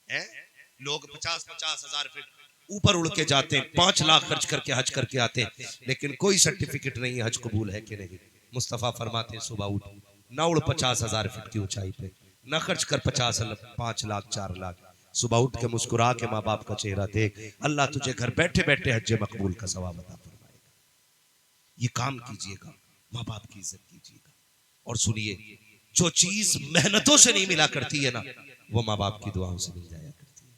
है? लोग 50-50 हजार फीट ऊपर उड़ के जाते हैं, 5 लाख खर्च करके हज करके आते हैं, लेकिन कोई सर्टिफिकेट नहीं हज कबूल है कि नहीं। मुस्तफ़ा फरमाते हैं सुबह उठ ना उड़ 50,000 फीट की ऊंचाई पे, ना खर्च कर 5 लाख 4 लाख, सुबह उठ के मुस्कुरा के माँ बाप का चेहरा देख, अल्लाह तुझे घर बैठे बैठे हज मकबूल का सवाब अता फरमाएगा। ये काम कीजिएगा, माँ बाप की इज्जत कीजिएगा। और सुनिए, जो चीज मेहनतों से नहीं मिला करती है ना, वो माँ बाप की दुआओं से मिल जाया करती है।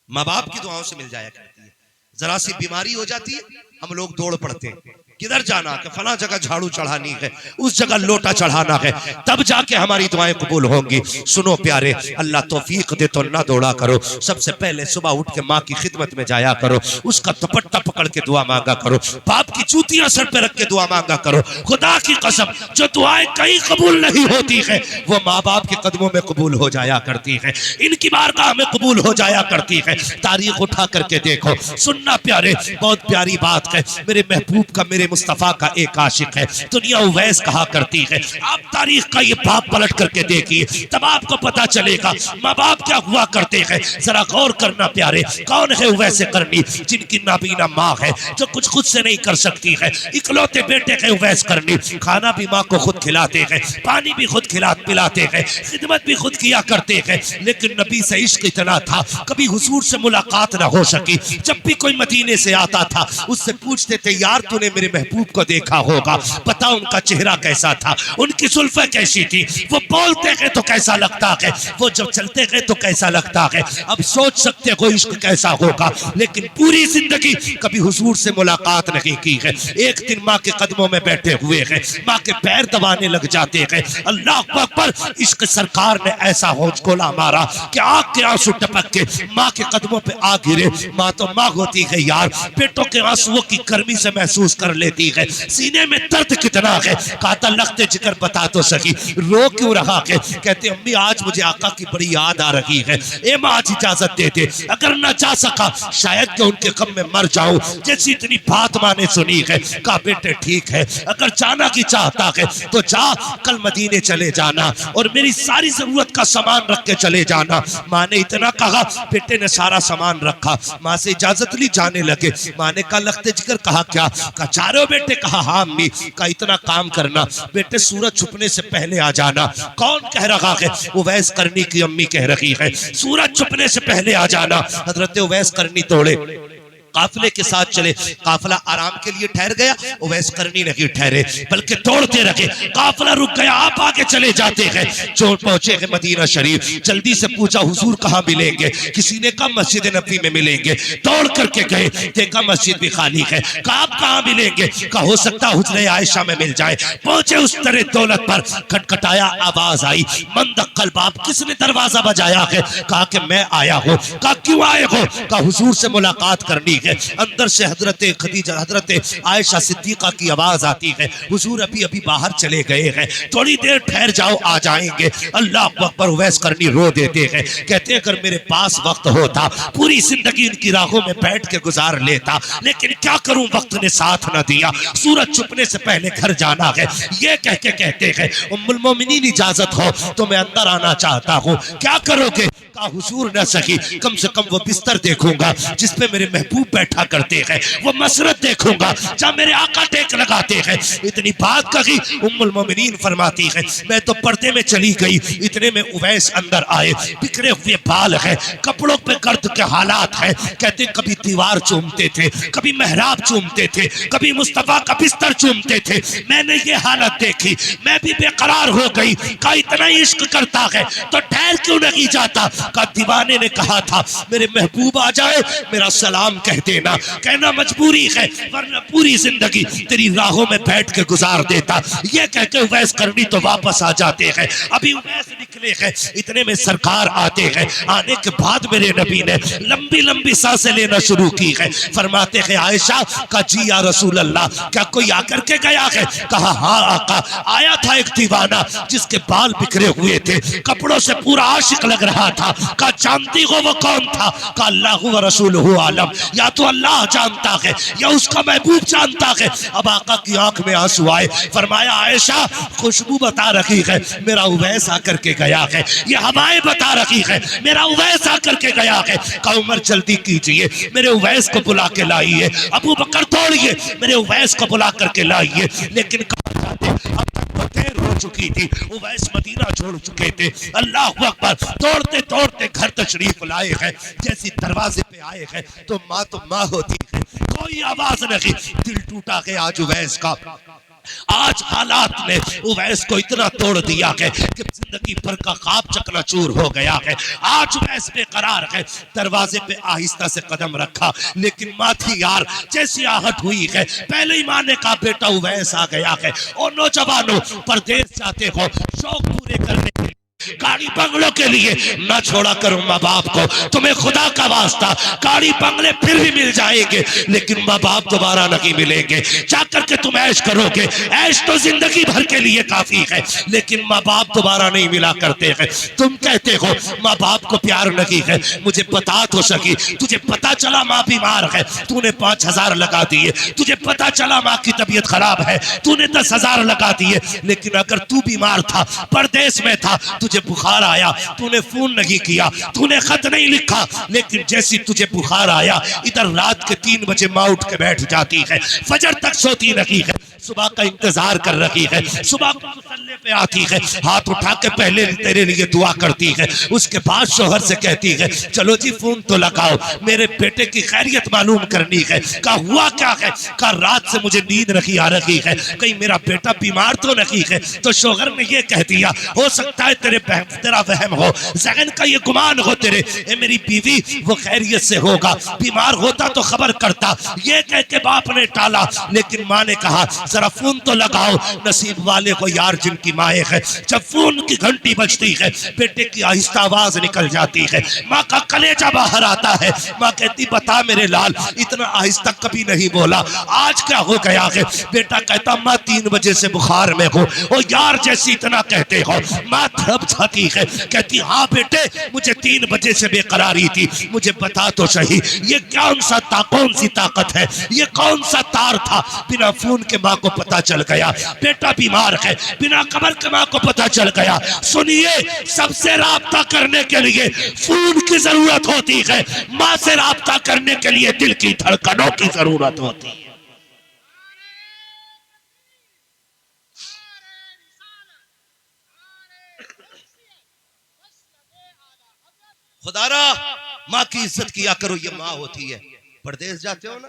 माँ बाप की दुआओं से मिल जाया करती है। जरा सी बीमारी हो जाती है, हम लोग दौड़ पड़ते हैं, किधर जाना कि फला जगह झाड़ू चढ़ानी है, उस जगह लोटा चढ़ाना है, तब जाके हमारी दुआएं कबूल होंगी। सुनो प्यारे, अल्लाह तौफीक दे तो ना दौड़ा करो, सबसे पहले सुबह उठ के माँ की खिदमत में जाया करो, उसका दुपट्टा पकड़ के दुआ मांगा करो, बाप की जूतियां सर पे रख के दुआ मांगा करो। खुदा की कसम, जो दुआएं कहीं कबूल नहीं होती है वो माँ बाप के कदमों में कबूल हो जाया करती है, इनकी बारगाह में कबूल हो जाया करती है। तारीख उठा करके देखो, सुनना प्यारे, बहुत प्यारी बात है। मेरे महबूब का, मेरे मुस्तफा का एक आशिक है, दुनिया उवैस कहा करती है। आप तारीख का ये बाप पलट करके देखिए, तब आपको पता चलेगा माँ बाप क्या हुआ करते हैं। जरा गौर करना प्यारे, कौन है उवैस करनी? जिनकी नाबीना माँ है, जो कुछ खुद से नहीं कर सकती है, इकलौते बेटे है उवैस करनी। खाना भी माँ को खुद खिलाते हैं, पानी भी खुद पिलाते हैं, खिदमत भी खुद किया करते हैं। लेकिन नबी से इश्क इतना था, कभी हुजूर से मुलाकात ना हो सकी। जब भी कोई मदीने से आता था, उससे पूछते थे, यार तूने मेरे महबूब को देखा होगा, बता उनका चेहरा कैसा था, उनकी जुल्फे कैसी थी, वो बोलते हैं तो कैसा लगता है, वो जब चलते हैं तो कैसा लगता है। अब सोच सकते हो इश्क कैसा होगा। लेकिन पूरी जिंदगी कभी हुजूर से मुलाकात नहीं की है। एक दिन माँ के कदमों में बैठे हुए हैं, माँ के पैर दबाने लग जाते हैं। अल्लाह अकबर, इश्क सरकार ने ऐसा होंचकोला मारा कि आग के आंसू टपक के माँ के कदमों पे आ गिरे। माँ तो माँ होती है यार, पेटों के आंसुओं की गर्मी से महसूस कर लेती है, सीने में दर्द कितना है। काता लगते जिक्र बता तो सकी, रो क्यों रहा है? कहते अम्मी आज मुझे आका की बड़ी याद आ रही है, ए माँ आज इजाजत दे दे, अगर ना जा सका शायद कि उनके गम में मर जाऊं। जैसी इतनी बात माँ ने सुनी है, कहा बेटे ठीक है, अगर जाना की चाहता है तो जा, कल मदीने चले जाना और मेरी सारी जरूरत का सामान रख के चले जाना। माँ ने इतना कहा, बेटे ने सारा सामान रखा, माँ से इजाजत ली, जाने लगे। माँ ने कहा लगते जिक्र, कहा क्या? कहा जा रहे हो बेटे? कहा हाँ अम्मी। का इतना काम करना बेटे, सूरज छुपने से पहले आ जाना। कौन कह रहा है? उवैस करनी की अम्मी कह रही है, सूरज छुपने से पहले आ जाना। हजरत उवैस करनी दौड़े, काफिले के साथ चले। काफिला आराम के लिए ठहर गया, उवैस करनी नहीं ठहरे बल्कि दौड़ते रहे। काफिला रुक गया, आप आगे चले जाते हैं। जो पहुंचे हैं मदीना शरीफ, जल्दी से पूछा हुजूर कहाँ मिलेंगे? किसी ने कहा मस्जिद नबी में मिलेंगे। दौड़ करके गए, देखा मस्जिद भी खाली है। कहा आप कहाँ मिलेंगे? कहा हो सकता हुजरे आयशा में मिल जाए। पहुंचे उस तरह दौलत पर, खटखटाया, आवाज आई, मंदक्कल बाप, किसने दरवाजा बजाया है? कहा कि मैं आया हूँ। कहा क्यों आए हो? कहा हुजूर से मुलाकात करनी है। अंदर से हजरत खदीजा, हजरत आयशा सिद्दीका की आवाज आती है, हुजूर अभी अभी बाहर चले गए हैं, थोड़ी देर ठहर जाओ, आ जाएंगे। अल्लाह अकबर, उवैस करनी रो देते हैं, कहते हैं अगर मेरे पास वक्त होता पूरी जिंदगी इनकी राहों में बैठ के गुजार लेता, लेकिन क्या करूं वक्त ने साथ न दिया। सूरज छुपने से पहले घर जाना है। ये कह के कहते हैं उम्मुल मोमिनीन इजाजत हो तो मैं अंदर आना चाहता हूँ। क्या करोगे? कहा हुजूर न सकी, कम से कम वो बिस्तर देखूंगा जिसपे मेरे महबूब बैठा करते हैं, वो मसरत देखूंगा जहाँ मेरे आका टेक लगाते हैं। इतनी बात कही, उम्मुल मोमिनीन फरमाती है मैं तो पर्दे में चली गई। इतने में उवैस अंदर आए, बिखरे हुए बाल है, कपड़ों पे गर्द के हालात है। कहते कभी दीवार चूमते थे, कभी मेहराब चूमते थे, कभी मुस्तफा का बिस्तर चूमते थे। मैंने ये हालत देखी, मैं भी बेकरार हो गई। का इतना इश्क करता है तो ठहर क्यों नहीं जाता? का दीवाने ने कहा था मेरे महबूब आ जाए मेरा सलाम कह देना। कहना मजबूरी है, वरना पूरी जिंदगी तेरी राहों में बैठ के गुजार देता। ये कह के उवैस करनी तो वापस आ जाते हैं। अभी उवैस निकले हैं, इतने में सरकार आते हैं। आने के बाद मेरे नबी ने लंबी लंबी सांसें लेना शुरू की है। फरमाते हैं आयशा का जी या रसूल अल्लाह, क्या कोई आकर के गया है? कहा हाँ आका, आया था एक दीवाना जिसके बाल बिखरे हुए थे, कपड़ों से पूरा आशिक लग रहा था। कहा जानती हो वो कौन था? कहा अल्लाह व रसूलुहु आलम, या तो अल्लाह जानता है या उसका महबूब जानता है। अब आका की आंख में आंसू आए, फरमाया आयशा खुशबू बता रखी है, मेरा उवैस आकर के गया है, ये हवाएं बता रखी है, मेरा उवैस आकर के गया है। कहा उमर जल्दी कीजिए, मेरे उवैस को बुला के लाइए। अबू बकर दौड़िए, मेरे उवैस को बुला करके लाइए। लेकिन देर हो चुकी थी, उवैस मदीना छोड़ चुके थे। अल्लाह अकबर, दौड़ते दौड़ते घर तशरीफ लाए हैं। जैसे दरवाजे पे आए हैं तो माँ होती है, कोई आवाज नहीं। दिल टूटा है आज उवैस का। आज हालात ने उवैस को इतना तोड़ दिया है कि जिंदगी भर का ख्वाब चकनाचूर हो गया है। आज उवैस बेकरार है, दरवाजे पे आहिस्ता से कदम रखा, लेकिन माँ थी यार, जैसी आहट हुई है पहले ही माँ ने कहा बेटा उवैस आ गया है। और नौजवानों, परदेश जाते हो शौक पूरे करने के लिए, गाड़ी बंगलों के लिए ना छोड़ा करो माँ बाप को। तुम्हें खुदा का वास्ता, गाड़ी बंगले फिर भी मिल जाएंगे लेकिन माँ बाप दोबारा नहीं मिलेंगे। जाकर के तुम ऐश करोगे, ऐश तो जिंदगी भर के लिए काफी है, लेकिन माँ बाप दोबारा नहीं मिला करते हैं। तुम कहते हो माँ बाप को प्यार नहीं है, मुझे बता तो सकी, तुझे पता चला माँ बीमार है, तूने 5,000 लगा दिए। तुझे पता चला माँ की तबीयत खराब है, तूने 10,000 लगा दिए। लेकिन अगर तू बीमार था, परदेश में था, तुझे बुखार आया, तूने फोन नहीं किया, तूने खत नहीं लिखा, लेकिन जैसी तुझे बुखार आया, इधर रात के 3 बजे माँ उठ के बैठ जाती है, फजर तक सोती नहीं है, सुबह का इंतजार कर रही है, सुबह को मुसल्ले पे आती है, हाथ उठा के पहले तेरे लिए दुआ करती है, उसके बाद शोहर से कहती है चलो जी फोन तो लगाओ, मेरे बेटे की खैरियत मालूम करनी है। कहा हुआ क्या है? कहा रात से मुझे नींद नहीं आ रही है, कहीं मेरा बेटा बीमार तो नहीं है। तो शोहर ने ये कह दिया, हो सकता है तेरा वहम हो, जहन का ये गुमान हो तेरे, मेरी बीवी वो खैरियत से होगा, बीमार होता तो खबर करता। ये कह के बाप ने टाला, लेकिन माँ ने कहा जरा फोन तो लगाओ। नसीब वाले को यार जिनकी माए है, जब फोन की घंटी बजती है बेटे की आहिस्ता आवाज निकल जाती है, माँ का कलेजा बाहर आता है। माँ कहती बता मेरे लाल, इतना आहिस्ता कभी नहीं बोला, आज क्या हो गया है? बेटा कहता माँ 3 बजे से बुखार में हूँ। ओ यार जैसी इतना कहते हो, माँ थप जाती है, कहती हाँ बेटे मुझे 3 बजे से बेकरारी थी, मुझे बता तो सही ये कौन सी ताकत है, ये कौन सा तार था? बिना फोन के माँ को पता चल गया बेटा बीमार है, बिना खबर के माँ को पता चल गया। सुनिए, सबसे राब्ता करने के लिए फोन की जरूरत होती है, माँ से राब्ता करने के लिए दिल की धड़कनों की जरूरत होती है। खुदारा माँ की इज्जत किया करो, ये माँ होती है। परदेश जाते हो ना,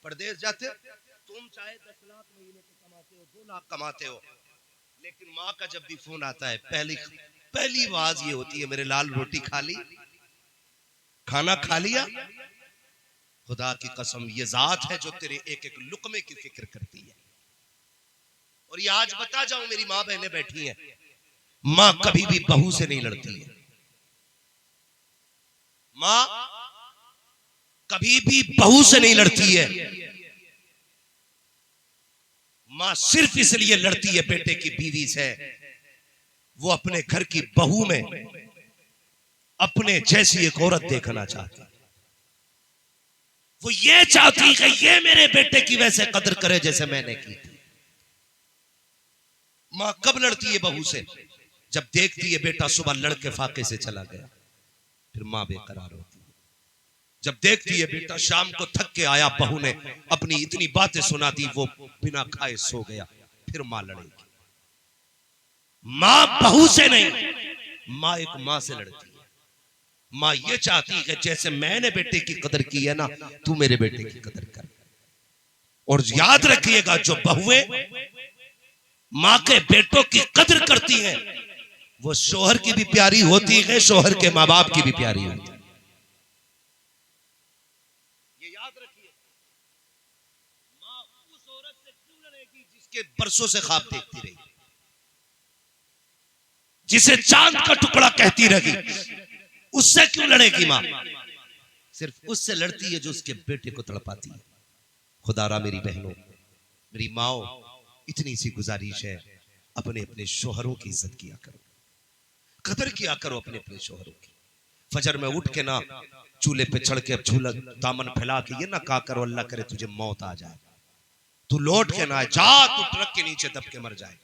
परदेश जाते हो तुम चाहे 10 लाख महीने के कमाते हो, 2 लाख कमाते हो, लेकिन माँ का जब भी फोन आता है पहली आवाज ये होती है मेरे लाल रोटी खा ली, खाना खा लिया? खुदा की कसम ये जात है जो तेरे एक एक लुकमे की फिक्र करती है। और ये आज बता जाऊं, मेरी माँ बहनें बैठी हैं, माँ कभी भी बहू से नहीं लड़ती है। माँ कभी भी बहू से नहीं लड़ती है। माँ सिर्फ इसलिए लड़ती है बेटे की बीवी से, वो अपने घर की बहू में अपने जैसी एक औरत देखना चाहती है। वो ये चाहती है ये मेरे बेटे की वैसे कदर करे जैसे मैंने की थी। माँ कब लड़ती है बहू से? जब देखती है बेटा सुबह लड़के फाके से चला गया, फिर माँ बेकरार होती है। जब देखती है बेटा शाम को थक के आया, बहू ने अपनी इतनी बातें सुना दी, वो बिना खाए सो गया, फिर माँ लड़ेगी। माँ बहू से नहीं, माँ एक माँ से लड़ती है। माँ ये चाहती है जैसे मैंने बेटे की कदर की है ना, तू मेरे बेटे की कदर कर। और याद रखिएगा, जो बहुएं माँ के बेटों की कदर करती हैं वो शोहर की भी प्यारी होती है, शोहर के माँ बाप की भी प्यारी होती है। ये याद रखिए, माँ उस औरत से क्यों लड़ेगी जिसके बरसों से ख्वाब देखती रही, जिसे चांद का टुकड़ा कहती रही, उससे क्यों लड़ेगी माँ? सिर्फ उससे लड़ती है जो उसके बेटे को तड़पाती है। खुदारा मेरी बहनों, मेरी माओ, इतनी सी गुजारिश है, अपने अपने शोहरों की इज्जत किया करो, कदर किया करो अपने अपने शोहरों की। फजर में उठ के ना चूल्हे पे चढ़ के अब झूला दामन फैला के ये ना कहा करो अल्लाह करे तुझे मौत आ जाए, तू लौट के ना जा, तू ट्रक के नीचे दब के मर जाए,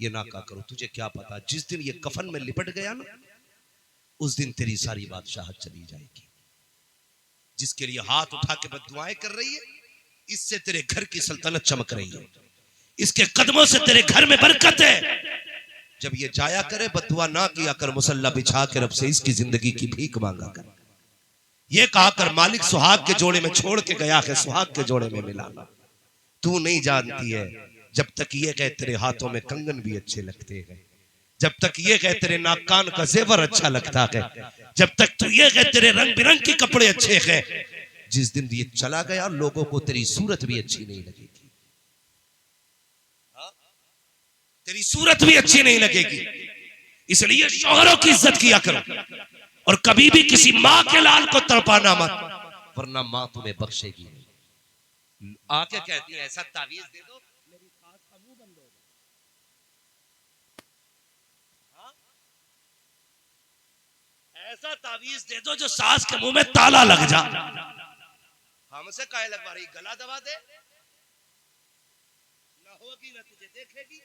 ये ना कहा करो। तुझे क्या पता जिस दिन ये कफन में लिपट गया ना उस दिन तेरी सारी बादशाहत चली जाएगी। जिसके लिए हाथ उठा के बद्दुआएं कर रही है, इससे तेरे घर की सल्तनत चमक रही है, इसके कदमों से तेरे घर में बरकत है। जब ये जाया करे बद्दुआ ना किया कर, मुसल्ला बिछा के रब से इसकी जिंदगी की भीख मांगा कर। ये कहा कर मालिक सुहाग के जोड़े में छोड़ के गया है, सुहाग के जोड़े में मिलाना। तू नहीं जानती है जब तक ये कहे तेरे हाथों में कंगन भी अच्छे लगते हैं, जब तक ये कहे तेरे नाक कान का जेवर अच्छा लगता है, जब तक तू ये कहे तेरे रंग बिरंग के कपड़े अच्छे हैं, जिस दिन ये चला गया लोगों को तेरी सूरत भी अच्छी नहीं लगेगी, तेरी सूरत भी अच्छी नहीं लगेगी। इसलिए शौहरों की इज्जत किया करो और कभी भी किसी माँ के लाल को तड़पाना मत, वरना माँ तुम्हें बख्शेगी नहीं। आके कहती है ऐसा तावीज दे दो मेरी सास का मुंह बंद हो जाए, ऐसा तावीज दे दो जो सास के मुंह में ताला लग जा। हमसे काहे लगवा रही, गला दबा दे, ना होगी ना तुझे देखेगी।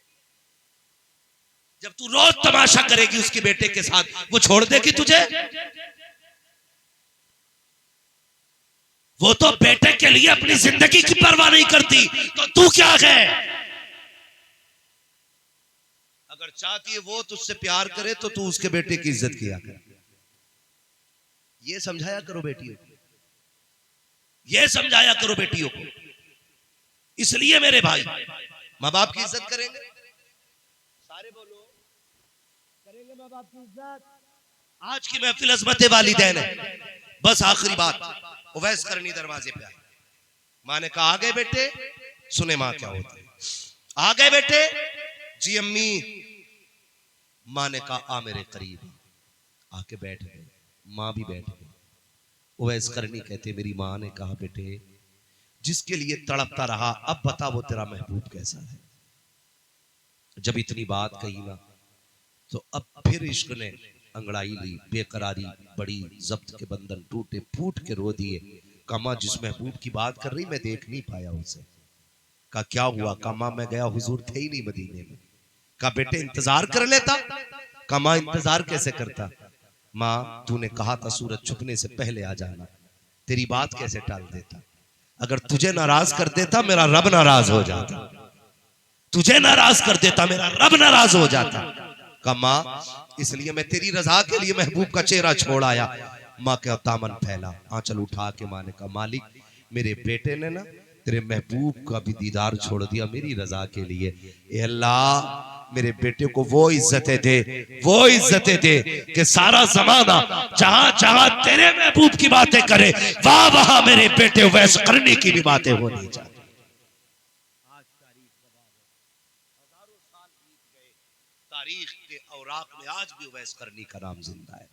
जब तू रोज तमाशा करेगी उसके बेटे के साथ, वो छोड़ देगी तुझे? वो तो बेटे के लिए अपनी जिंदगी की परवाह नहीं करती, तो तू क्या है? अगर चाहती है वो तुझसे प्यार करे तो तू उसके बेटे की इज्जत किया कर। ये समझाया करो बेटियों को, ये समझाया करो बेटियों को। इसलिए मेरे भाई माँ बाप की इज्जत करेंगे, सारे बोलो करेंगे माँ बाप की इज्जत। आज की महफिल अज़मत वालिदैन है। बस आखिरी बात, उवैस करनी दरवाजे पे आए, माँ ने कहा आ गए बेटे, सुने माँ क्या होता है, आ गए बेटे, जी अम्मी। माँ ने कहा आ मेरे करीब, आके बैठ गए, माँ भी बैठ गई। उवैस करनी कहते मेरी माँ ने कहा बेटे जिसके लिए तड़पता रहा अब बता वो तेरा महबूब कैसा है। जब इतनी बात कही ना तो अब फिर इश्क ने अंगड़ाई ली, बेकरारी बड़ी, जब्त के बंधन टूटे, फूट के रो दिए। कमा जिस महबूब की बात कर रही मैं देख नहीं पाया उसे। कहा क्या हुआ? कमा मैं गया हुजूर थे ही नहीं मदीने में। कहा बेटे इंतजार कर लेता। कमा इंतजार कैसे करता? माँ तूने कहा था सूरज छुपने से पहले आ जाना, तेरी बात कैसे टाल देता? अगर तुझे नाराज कर देता मेरा रब नाराज हो जाता, तुझे नाराज कर देता मेरा रब नाराज हो जाता। कहा माँ इसलिए मैं तेरी रजा के लिए महबूब का चेहरा छोड़ आया। माँ का दामन फैला, आंचल उठा के माँ ने कहा मालिक मेरे बेटे ने ना तेरे महबूब का भी दीदार छोड़ दिया मेरी रजा के लिए। ए अल्लाह मेरे बेटे को वो इज्जतें दे, वो इज्जतें दे कि सारा जमाना जहां जहां तेरे महबूब की बातें करे वहां वहां मेरे बेटे उवैस करनी की भी बातें होनी चाहिए। तारीख के औराक में आज भी उवैस करनी का नाम जिंदा है।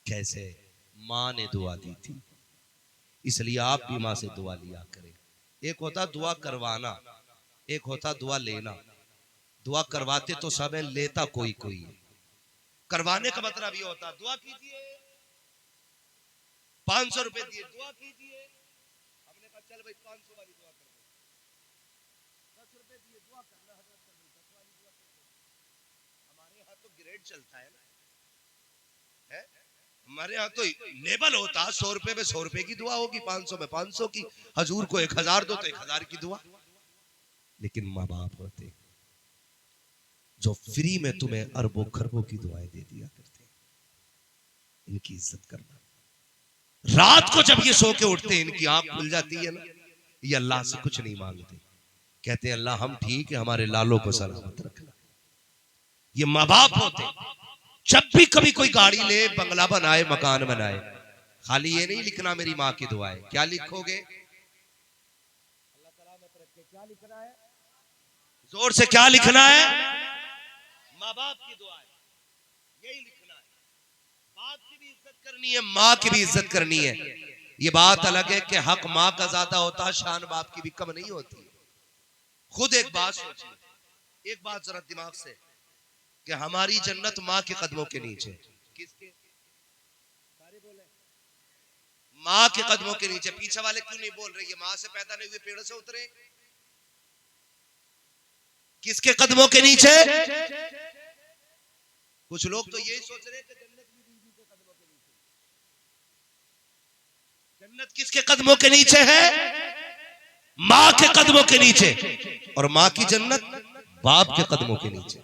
कैसे? माँ ने दुआ दी थी, इसलिए आप भी माँ से दुआ लिया करें। एक होता दुआ करवाना, एक होता दुआ लेना। दुआ करवाते तो सब है, लेता कोई कोई है। करवाने का मतलब ये होता दुआ कीजिए 500 रुपए दिए दुआ कीजिए। हमने कहा चल भाई 500 वाली दुआ कर दो, 10 रुपए दिए दुआ करना हजरत कर दो, 10 वाली दुआ कर दो। हमारे यहाँ तो ग्रेड चलता है ना, है हमारे यहाँ तो लेबल होता 100 रुपए में 100 रुपए की दुआ होगी, 500 में 500 की, हजूर को 1000 दो तो 1000 की दुआ। लेकिन माँ बाप होते जो फ्री में तुम्हें अरबों खरबों की दुआएं दे दिया करते, इनकी इज्जत करना। रात को जब ये सो के उठते हैं इनकी आंख खुल जाती है ना, ये अल्लाह से कुछ नहीं मांगते, कहते हैं अल्लाह हम ठीक है हमारे लालों को सलामत रखना। ये माँ बाप होते जब भी कभी कोई गाड़ी ले, बंगला बनाए, मकान बनाए, खाली ये नहीं लिखना मेरी माँ की दुआ है। क्या लिखोगे? अल्लाह सलामत रखे। क्या लिखना है? जोर से क्या लिखना है? माँ बाप की दुआ है, यही लिखना है। बाप की भी इज्जत करनी है, माँ की भी इज्जत करनी है। ये बात अलग है कि हक माँ का ज्यादा होता है, शान बाप की भी कम नहीं होती। खुद एक बात सोचिए, एक बात जरा दिमाग से, कि हमारी जन्नत माँ के कदमों के नीचे। किसके? सारे माँ के कदमों के नीचे। पीछे वाले क्यों नहीं बोल रहे? ये माँ से पैदा नहीं हुए पेड़ से उतरे? किसके कदमों के नीचे? कुछ लोग तो यही सोच रहे हैं कि जन्नत भी बीवी के कदमों के नीचे। जन्नत किसके कदमों के नीचे है? माँ के कदमों के नीचे। और माँ की जन्नत बाप के कदमों के नीचे।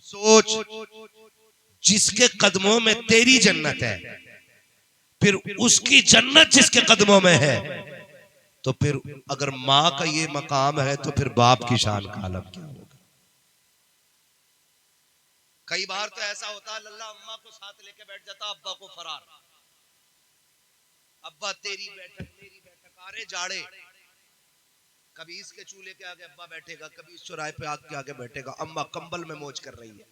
सोच, जिसके कदमों में तेरी जन्नत है, फिर उसकी जन्नत जिसके कदमों में है, तो फिर अगर माँ का ये मकाम है तो फिर बाप की शान का आलम क्या होगा? कई बार तो ऐसा होता है लल्ला अम्मा को साथ लेके बैठ जाता, अब्बा को फरार। अब्बा तेरी बैठक मेरी बैठक, आरे जाड़े, कभी इसके चूल्हे के आगे अब्बा बैठेगा, कभी इस चौराहे पे आग के आगे बैठेगा, अम्मा कंबल में मौज कर रही है।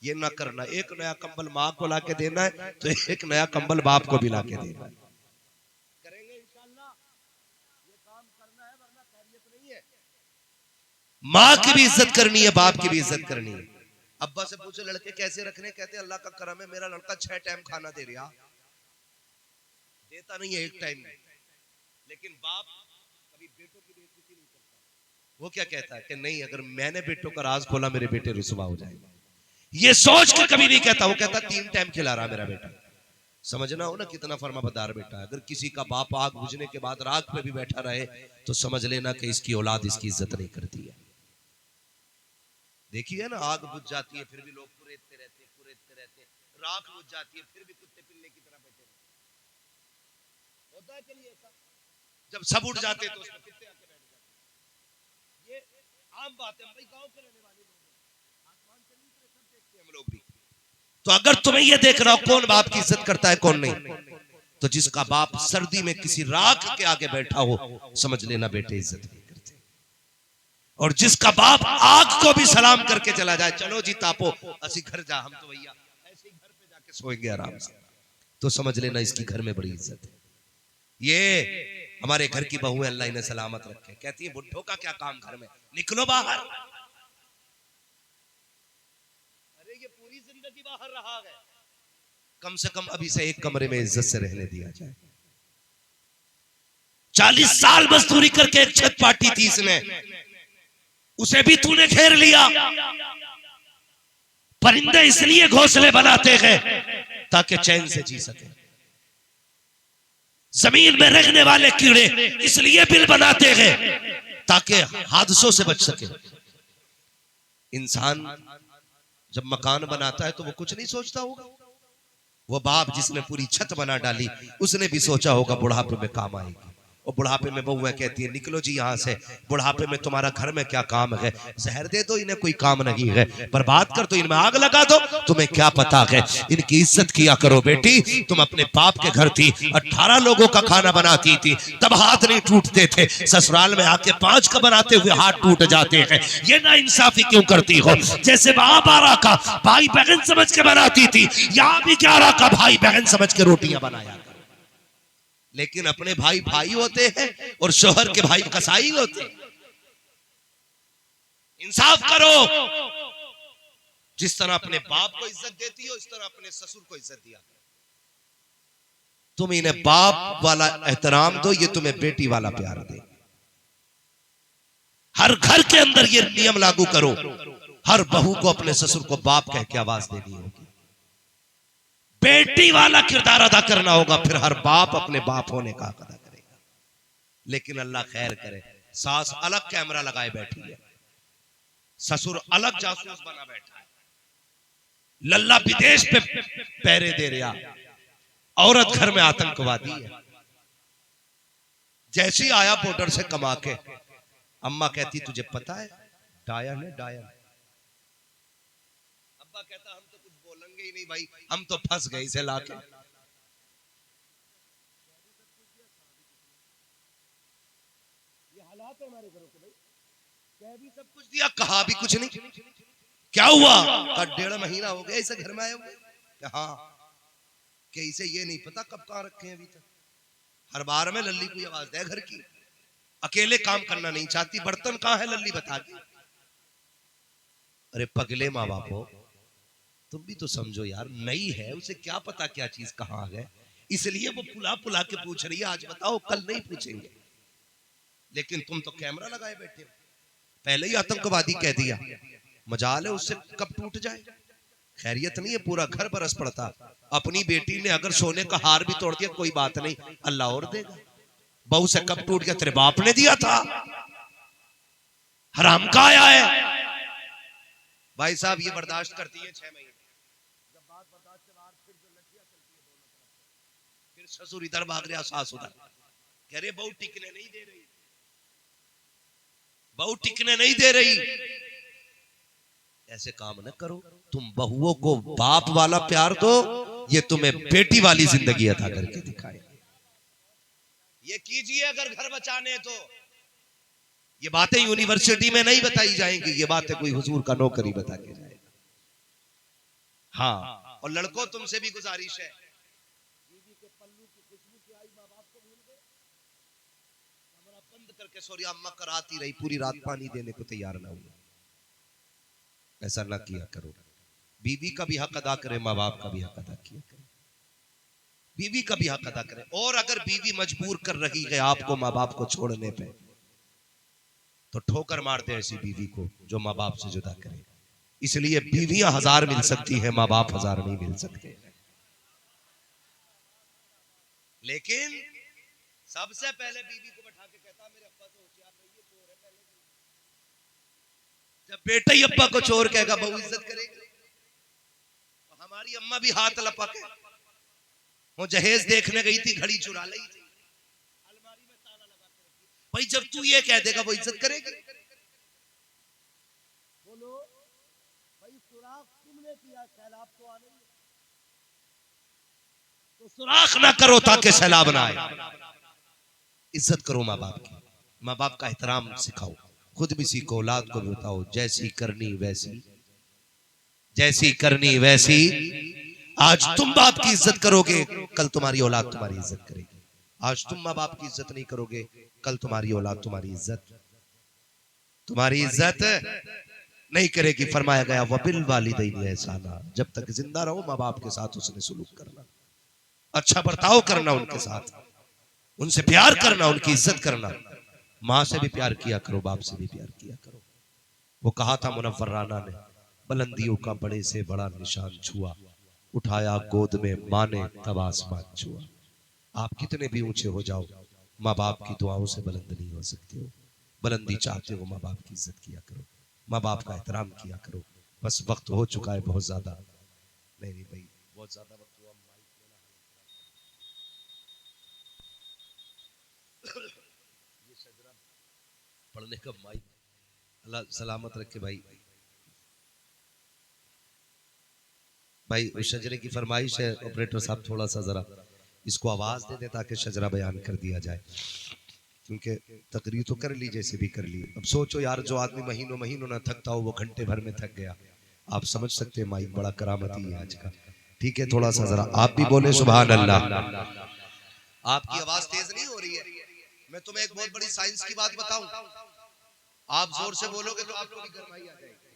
ये ना करना। एक नया कंबल माँ को लाके देना है तो एक नया कंबल बाप को भी लाके देना है। करेंगे इंशाअल्लाह, ये काम करना है, वरना खैरियत नहीं है। माँ की भी इज्जत करनी है, बाप की भी इज्जत करनी है। अब्बा से पूछे लड़के कैसे रखने, कहते अल्लाह का करम है, मेरा लड़का 6 टाइम खाना दे रहा। देता नहीं है एक टाइम में, लेकिन बाप कभी बेटों की बेइज्जती नहीं करता। वो क्या कहता है कि नहीं, अगर मैंने बेटों का राज खोला मेरे बेटे रुसवा हो जाएंगे। ये सोच के कभी नहीं कहता। वो कहता 3 टाइम खिला रहा मेरा बेटा। समझना हो ना कितना फर्माबरदार बेटा है। अगर किसी का बाप आग बुझने के बाद राख पे भी बैठा रहे तो समझ लेना कि इसकी औलाद इसकी इज्जत नहीं करती है। देखिए ना, आग बुझ जाती है फिर भी लोग कुरेदते रहते, राख बुझ जाती है फिर भी कुत्ते पिल्ले की तरह बैठे रहते। होता है चलिए ऐसा, जब सब उठ जाते तो उसमें कुत्ते आके बैठ जाते। ये आम बात है भाई, गांव के रहने वाले लोग हैं, आसमान से नहीं उतरे, सब देखते हैं हम लोग भी। तो अगर तुम्हें यह देख रहा हो कौन बाप की इज्जत करता है कौन नहीं, तो जिसका बाप सर्दी में किसी राख के आगे बैठा हो, समझ लेना बेटे इज्जत नहीं करते। और जिसका बाप आग को भी सलाम करके चला जाए, चलो जी तापो असी घर जा, हम तो भैया ऐसे ही घर पे जाके सोएंगे आराम से, तो समझ लेना इसकी घर में बड़ी इज्जत है। ये हमारे घर की बहू है, अल्लाह इन्हें सलामत रखे। कहती है बुढ़ों का क्या काम घर में, निकलो बाहर। अरे ये पूरी जिंदगी बाहर रहा है, कम से कम अभी से एक कमरे में इज्जत से रहने दिया जाए। 40 साल मजदूरी करके एक छत पाटी थी इसने, उसे भी तूने घेर लिया। परिंदे इसलिए घोंसले बनाते हैं ताकि चैन से जी सके। जमीन में रहने वाले कीड़े इसलिए बिल बनाते हैं ताकि हादसों से बच सके। इंसान जब मकान बनाता है तो वो कुछ नहीं सोचता होगा। वो बाप जिसने पूरी छत बना डाली, उसने भी सोचा होगा बुढ़ापे में काम आएगी। और बुढ़ापे में बहुएं कहती है निकलो जी यहाँ से, बुढ़ापे में तुम्हारा घर में क्या काम है, जहर दे दो, इन्हें कोई काम नहीं है, बर्बाद कर दो, इनमें आग लगा दो, तुम्हें क्या पता है। इनकी इज्जत किया करो बेटी। तुम अपने बाप के घर थी, 18 लोगों का खाना बनाती थी, तब हाथ नहीं टूटते थे। ससुराल में आके 5 का बनाते हुए हाथ टूट जाते हैं। ये ना इंसाफी क्यों करती हो? जैसे वहां 12 का भाई बहन समझ के बनाती थी, यहाँ भी 11 का भाई बहन समझ के रोटियां बनाया। लेकिन अपने भाई भाई होते हैं और शोहर के भाई कसाई होते हैं। इंसाफ करो। जिस तरह अपने बाप को इज्जत देती हो, इस तरह अपने ससुर को इज्जत दिया करो। तुम इन्हें बाप वाला एहतराम दो, ये तुम्हें बेटी वाला प्यार दे। हर घर के अंदर ये नियम लागू करो, हर बहू को अपने ससुर को बाप कह के आवाज देनी होगी। बेटी वाला किरदार अदा करना होगा, फिर हर बाप अपने बाप होने का हक अदा करेगा। लेकिन अल्लाह खैर करे, सास अलग कैमरा लगाए बैठी है, ससुर अलग जासूस बना बैठा है, लल्ला विदेश पे पैरे दे रहा, औरत घर में आतंकवादी है। जैसी आया बॉर्डर से कमा के, अम्मा कहती तुझे पता है डायन है, डायन। अब्बा कहता हम तो कुछ बोलेंगे ही नहीं भाई, हम तो फंस गए इसे लाके। ये हालात है हमारे घरों के भाई। कह भी सब कुछ दिया, कहा भी कुछ नहीं। क्या हुआ? का 1.5 महीना हो गया इसे घर में आए हुए। हाँ, कि इसे ये नहीं पता कब कहाँ रखे हैं अभी तक। हर बार में लल्ली को आवाज दे घर की, अकेले काम करना नहीं चाहती। बर्तन कहाँ है लल्ली बता के। अरे पगले माँ बाप हो, तुम भी तो समझो यार, नई है, उसे क्या पता क्या चीज कहाँ आ गए, इसलिए वो पुला पुला के पूछ रही है आज बताओ कल नहीं पूछेंगे। लेकिन तुम तो कैमरा लगाए बैठे हो, पहले ही आतंकवादी कह दिया, मजाल है उससे कब टूट जाए। खैरियत नहीं है, पूरा घर बरस पड़ता। अपनी बेटी ने अगर सोने का हार भी तोड़ दिया कोई बात नहीं, अल्लाह और देगा। बहू से कब टूट गया, तेरे बाप ने दिया था, हराम का आया है। भाई साहब ये बर्दाश्त करती है 6 महीने, जब बात बर्दाश्त के बाद फिर जो लड़कियां चलती है दोनों तरफ, फिर ससुर इधर भाग रहा सास उधर, कह रहे बहू टिकने नहीं दे रही, बहू टिकने नहीं दे रही। ऐसे काम न करो, तुम बहुओं को बाप वाला प्यार दो, ये तुम्हें बेटी वाली जिंदगी अता करके दिखाए। ये कीजिए अगर घर बचाने तो। ये बातें यूनिवर्सिटी में नहीं बताई जाएंगी, ये बातें कोई हुजूर का नौकरी बता के जाएगा। हाँ, और लड़कों तुमसे भी गुजारिश है, बीवी के पल्लू की खुशबू की आई माँ बाप को भूल गए, कमरा बंद करके सोरी अम्मा कराती रही, पूरी रात पानी देने को तैयार ना हुई। ऐसा ना किया करो। बीवी का भी हक अदा करे, माँ बाप का भी हक अदा किया करे, बीवी का भी हक अदा करे। और अगर बीवी मजबूर कर रही है आपको माँ बाप को छोड़ने पे, तो ठोकर मारते ऐसी बीवी को जो माँ बाप से जुदा करे। इसलिए बीवियां 1000 मिल सकती है, माँ बाप 1000 नहीं मिल सकते। लेकिन सबसे पहले बीवी को बैठा के कहता मेरे अब्बा तो होशियार नहीं है, चोर है पहले। जब बेटा ही अब्बा को चोर कहेगा बहू इज्जत करेगी। हमारी अम्मा भी हाथ लपके, वो जहेज देखने गई थी, घड़ी चुरा ली थी, अलमारी में ताला लगा के रखी। भाई जब तू ये कह देगा वो इज्जत करेगी। बोलो भाई, सुराख तुमने किया, सैलाब तो आ नहीं, तो सुराख ना करो ताकि सैलाब ना आए। इज्जत करो माँ बाप की, माँ बाप का एहतराम सिखाओ, खुद भी सीखो, औलाद को भी बताओ, जैसी करनी वैसी, जैसी करनी वैसी। आज तुम बाप की इज्जत करोगे, कल तुम्हारी औलाद तुम्हारी इज्जत करेगी। आज तुम माँ बाप की इज्जत नहीं करोगे, कल तुम्हारी औलाद तुम्हारी इज्जत नहीं करेगी। फरमाया गया वबिल वालिदैन एहसाना, जब तक जिंदा रहो माँ बाप के साथ उसने सुलूक करना, अच्छा बर्ताव करना, उनके साथ उनसे प्यार करना, उनकी इज्जत करना। माँ से भी प्यार किया करो, बाप से भी प्यार किया करो। वो कहा था मुनव्वर राना ने, बुलंदियों का बड़े से बड़ा निशान छुआ, उठाया गोद में माँ ने तब आसमान छुआ। आप कितने भी ऊंचे हो जाओ, माँ बाप की दुआओं से बुलंद नहीं हो सकते हो। बुलंदी चाहते हो, माँ बाप की इज्जत किया करो, माँ बाप का एहतराम किया करो। बस वक्त हो चुका है बहुत ज्यादा, नहीं भाई बहुत ज्यादा वक्त हुआ। ये शजरा पढ़ने का माइक अल्लाह सलामत रखे भाई। भाई उस शजरे की फरमाइश है, ऑपरेटर साहब थोड़ा सा जरा इसको आवाज दे दे ताकि शजरा बयान कर दिया जाए, क्योंकि तकरीर तो कर ली जैसे भी कर ली। अब सोचो यार, जो आदमी महीनों महीनों ना थकता हो वो घंटे भर में थक गया। आप समझ सकते हैं माइक बड़ा करामती है आज का। ठीक है, थोड़ा सा जरा आप भी बोले सुभान अल्लाह। आपकी आवाज तेज नहीं हो रही है। मैं तुम्हें एक बहुत बड़ी साइंस की बात बताऊं, आप जोर से बोलोगे तो आप लोग की गरमाई आ जाएगी।